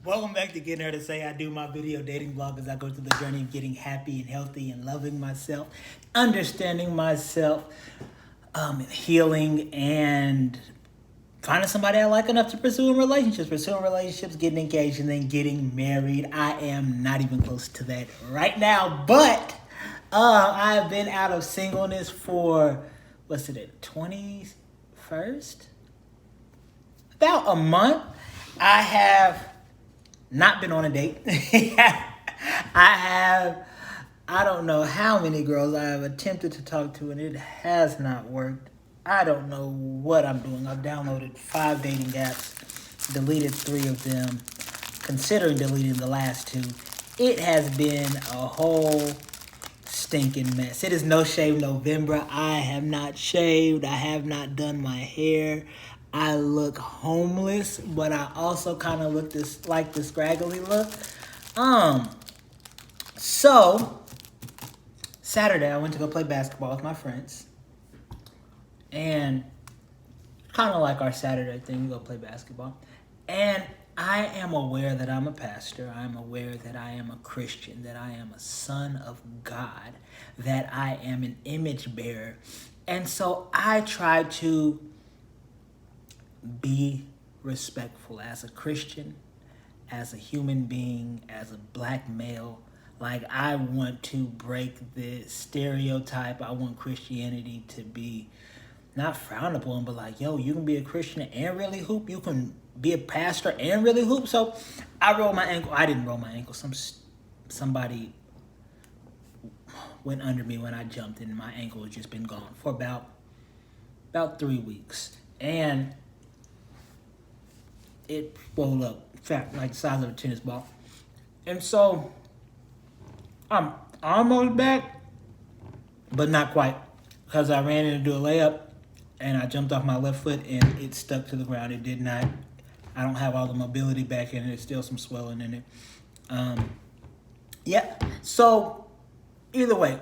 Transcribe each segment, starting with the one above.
Welcome back to Getting Her to Say. I do my video dating vlog as I go through the journey of getting happy and healthy and loving myself, understanding myself, healing, and finding somebody I like enough to pursuing relationships, getting engaged, and then getting married. I am not even close to that right now, but I have been out of singleness for, what's it, 21st? About a month. I have not been on a date. I don't know how many girls I have attempted to talk to, and it has not worked. I don't know what I'm doing. I've downloaded 5 dating apps, deleted 3 of them, considering deleting the last 2. It has been a whole stinking mess. It is No Shave November. I have not shaved. I have not done my hair. I look homeless, but I also kind of look like the scraggly look. So Saturday I went to go play basketball with my friends, and kind of like our Saturday thing, we go play basketball. And I am aware that I'm a pastor. I'm aware that I am a Christian, that I am a son of God, that I am an image bearer. And so I try to be respectful as a Christian, as a human being, as a black male. Like, I want to break the stereotype. I want Christianity to be not frowned upon, but like, yo, you can be a Christian and really hoop. You can be a pastor and really hoop. So I rolled my ankle. I didn't roll my ankle. Somebody went under me when I jumped, and my ankle has just been gone for about 3 weeks. And it rolled up, fat, like the size of a tennis ball. And so I'm almost back, but not quite, because I ran in to do a layup, and I jumped off my left foot, and it stuck to the ground. It did not. I don't have all the mobility back in it. There's still some swelling in it. Yeah. So either way,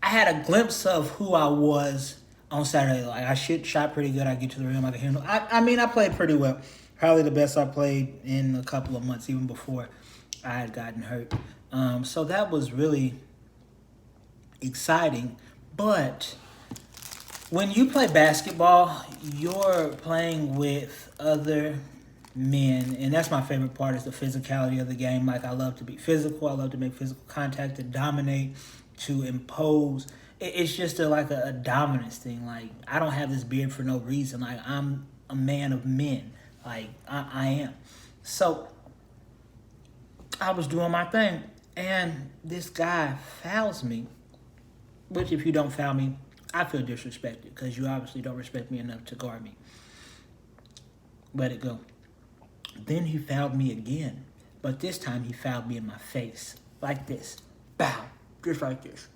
I had a glimpse of who I was on Saturday. Like, I shot pretty good. I get to the rim. I can handle. I mean, I played pretty well. Probably the best I played in a couple of months, even before I had gotten hurt. So that was really exciting. But when you play basketball, you're playing with other men, and that's my favorite part, is the physicality of the game. Like, I love to be physical. I love to make physical contact, to dominate, to impose. It's just a dominance thing. Like, I don't have this beard for no reason. Like, I'm a man of men. Like, I am. So I was doing my thing, and this guy fouls me, which, if you don't foul me, I feel disrespected, because you obviously don't respect me enough to guard me. Let it go. Then he fouled me again, but this time he fouled me in my face, like this. Bow, just like this.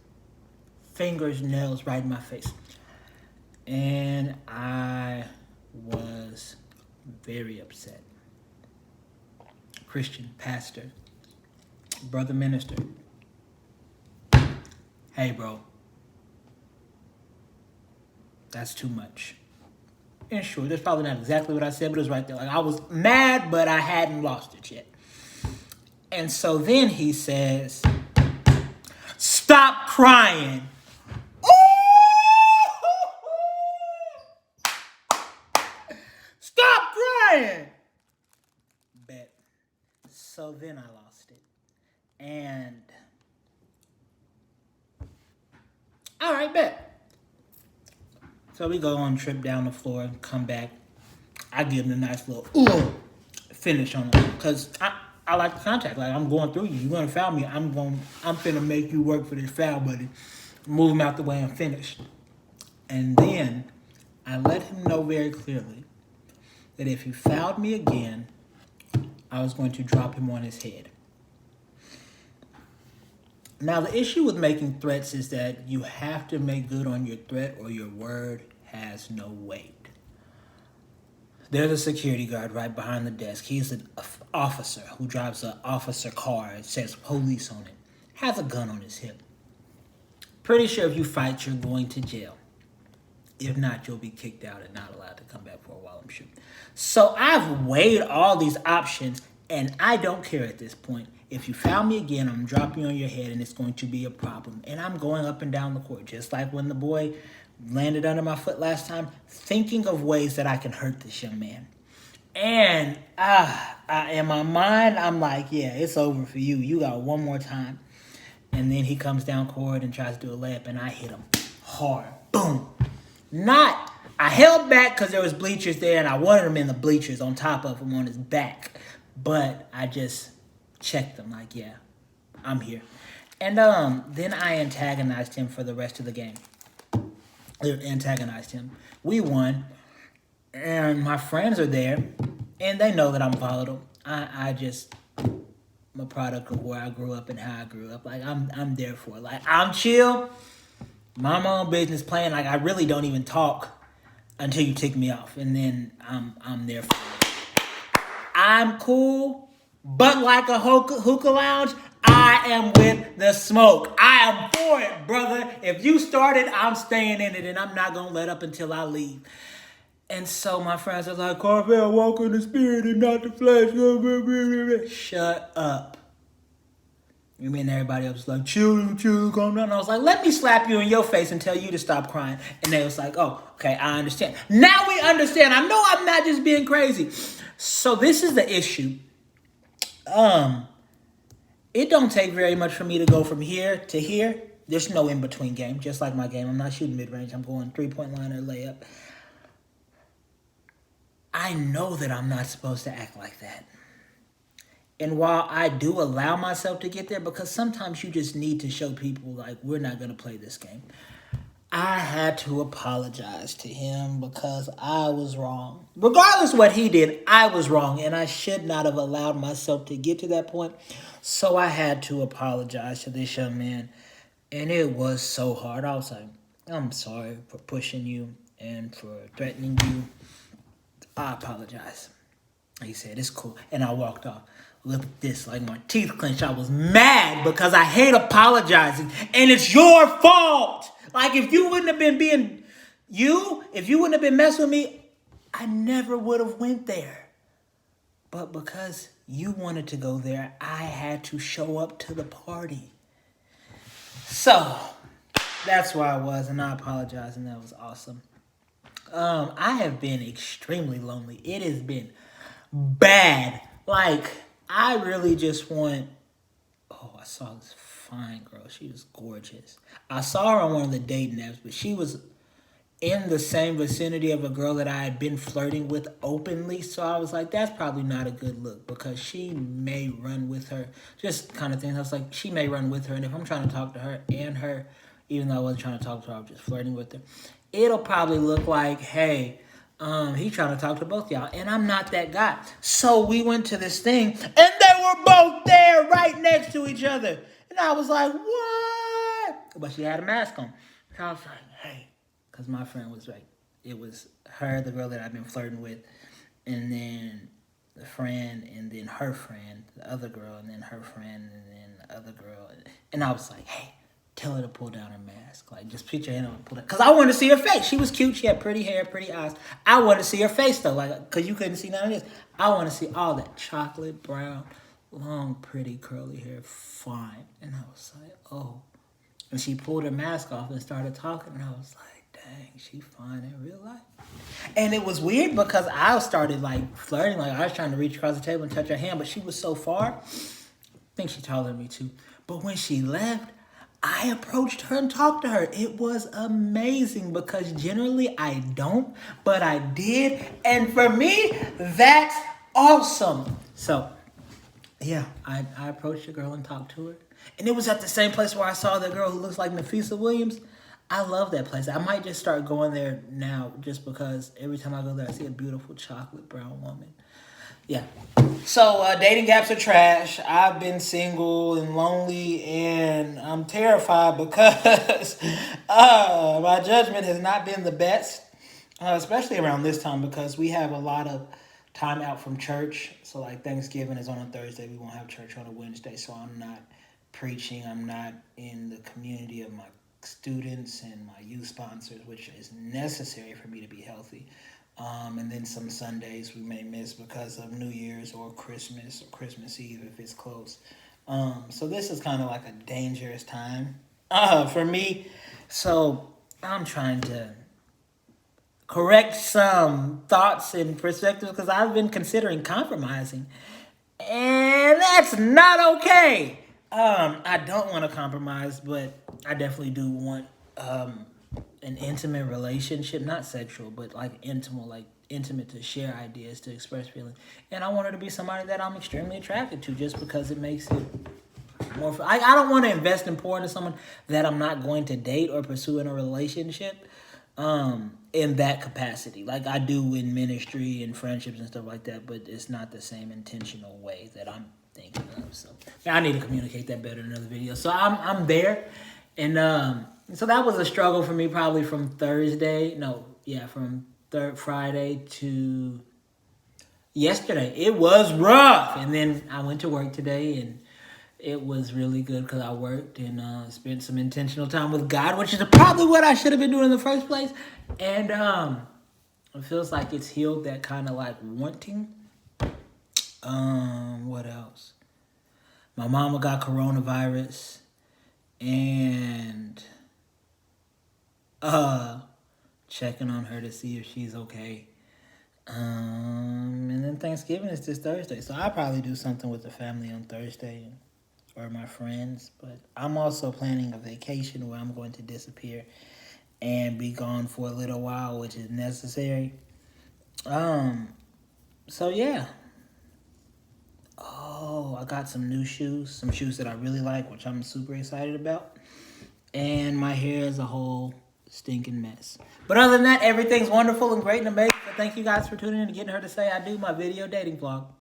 Fingers, nails, right in my face. And I was very upset. Christian, pastor, brother minister. Hey, bro. That's too much. And sure, that's probably not exactly what I said, but it was right there. Like, I was mad, but I hadn't lost it yet. And so then he says, "Stop crying." Stop crying. Bet. So then I lost it. And all right, bet. So we go on a trip down the floor, come back. I give him a nice little finish on him, because I like the contact. Like, I'm going through you. You're gonna foul me. I'm finna make you work for this foul, buddy. Move him out the way and finish. And then I let him know very clearly that if he fouled me again, I was going to drop him on his head. Now, the issue with making threats is that you have to make good on your threat, or your word has no weight. There's a security guard right behind the desk. He's an officer who drives an officer car. It says police on it. Has a gun on his hip. Pretty sure if you fight, you're going to jail. If not, you'll be kicked out and not allowed to come back for a while, I'm sure. So I've weighed all these options, And I don't care at this point. If you foul me again, I'm dropping you on your head and it's going to be a problem. And I'm going up and down the court, just like when the boy landed under my foot last time, thinking of ways that I can hurt this young man. And in my mind, I'm like, yeah, it's over for you. You got one more time. And then he comes down court and tries to do a layup, and I hit him hard. Boom. I held back because there was bleachers there, and I wanted him in the bleachers on top of him on his back. But I just checked him like, yeah, I'm here. And then I antagonized him for the rest of the game. Antagonized him. We won, and my friends are there, and they know that I'm volatile. I'm a product of where I grew up and how I grew up. Like I'm there for it. Like I'm chill, mind my own business, playing. Like I really don't even talk until you tick me off, and then I'm there for it. I'm cool, but like a hookah lounge, I am with the smoke. I am for it, brother. If you started, I'm staying in it, and I'm not gonna let up until I leave. And so my friends are like, Carvel, walk in the spirit and not the flesh. Shut up. You mean everybody else was like, chill, calm down. And I was like, let me slap you in your face and tell you to stop crying. And they was like, oh, okay, I understand. Now we understand. I know I'm not just being crazy. So this is the issue. It don't take very much for me to go from here to here. There's no in-between game, just like my game. I'm not shooting mid-range. I'm going three-point line or layup. I know that I'm not supposed to act like that. And while I do allow myself to get there, because sometimes you just need to show people, like, we're not going to play this game. I had to apologize to him because I was wrong. Regardless of what he did, I was wrong. And I should not have allowed myself to get to that point. So I had to apologize to this young man. And it was so hard. I was like, I'm sorry for pushing you and for threatening you. I apologize. He said, it's cool. And I walked off. Look at this, like my teeth clenched. I was mad because I hate apologizing. And it's your fault. Like if you wouldn't have been if you wouldn't have been messing with me, I never would have went there. But because you wanted to go there, I had to show up to the party. So that's where I was, and I apologize, and that was awesome. I have been extremely lonely. It has been bad. Like, I really just want... Oh, I saw this fine girl. She was gorgeous. I saw her on one of the dating apps, but she was in the same vicinity of a girl that I had been flirting with openly. So I was like, that's probably not a good look because she may run with her. Just kind of things. I was like, she may run with her. And if I'm trying to talk to her and her, even though I wasn't trying to talk to her, I was just flirting with her, it'll probably look like, hey, he's trying to talk to both y'all. And I'm not that guy. So we went to this thing, and they were both there right next to each other. And I was like, what? But she had a mask on. So I was like, hey. Because my friend was right. It was her, the girl that I've been flirting with, and then the friend, and then her friend, the other girl, and then her friend, and then the other girl. And I was like, hey, tell her to pull down her mask. Like, just put your hand on and pull it. Because I wanted to see her face. She was cute. She had pretty hair, pretty eyes. I wanted to see her face, though, like, because you couldn't see none of this. I want to see all that chocolate brown, long, pretty, curly hair, fine. And I was like, oh. And she pulled her mask off and started talking, and I was like, dang, she fine in real life. And it was weird because I started like flirting, like I was trying to reach across the table and touch her hand, but she was so far. I think she taller than me too. But when she left, I approached her and talked to her. It was amazing because generally I don't, but I did. And for me, that's awesome. So yeah, I approached the girl and talked to her. And it was at the same place where I saw the girl who looks like Nafisa Williams. I love that place. I might just start going there now just because every time I go there, I see a beautiful chocolate brown woman. Yeah. So dating apps are trash. I've been single and lonely, and I'm terrified because my judgment has not been the best, especially around this time because we have a lot of time out from church. So like Thanksgiving is on a Thursday. We won't have church on a Wednesday. So I'm not preaching. I'm not in the community of my students and my youth sponsors, which is necessary for me to be healthy. And then some Sundays we may miss because of New Year's or Christmas Eve if it's close. So this is kind of like a dangerous time for me. So I'm trying to correct some thoughts and perspectives because I've been considering compromising, and that's not okay. I don't want to compromise, but I definitely do want an intimate relationship, not sexual, but like intimate to share ideas, to express feelings. And I want her to be somebody that I'm extremely attracted to, just because it makes it more. I don't want to invest and pour into someone that I'm not going to date or pursue in a relationship. In that capacity, like I do in ministry and friendships and stuff like that, but it's not the same intentional way that I'm thinking of. So yeah, I need to communicate that better in another video. So I'm there, and so that was a struggle for me, probably from Thursday. No, yeah, from Friday to yesterday. It was rough, and then I went to work today, and it was really good because I worked and spent some intentional time with God, which is probably what I should have been doing in the first place. And it feels like it's healed that kind of like wanting. What else? My mama got coronavirus, and checking on her to see if she's okay. And then Thanksgiving is this Thursday, so I'll probably do something with the family on Thursday or my friends. But I'm also planning a vacation where I'm going to disappear and be gone for a little while, which is necessary. So yeah. Oh, I got some new shoes, some shoes that I really like, which I'm super excited about. And my hair is a whole stinking mess. But other than that, everything's wonderful and great and amazing. So thank you guys for tuning in and getting her to say I do my video dating vlog.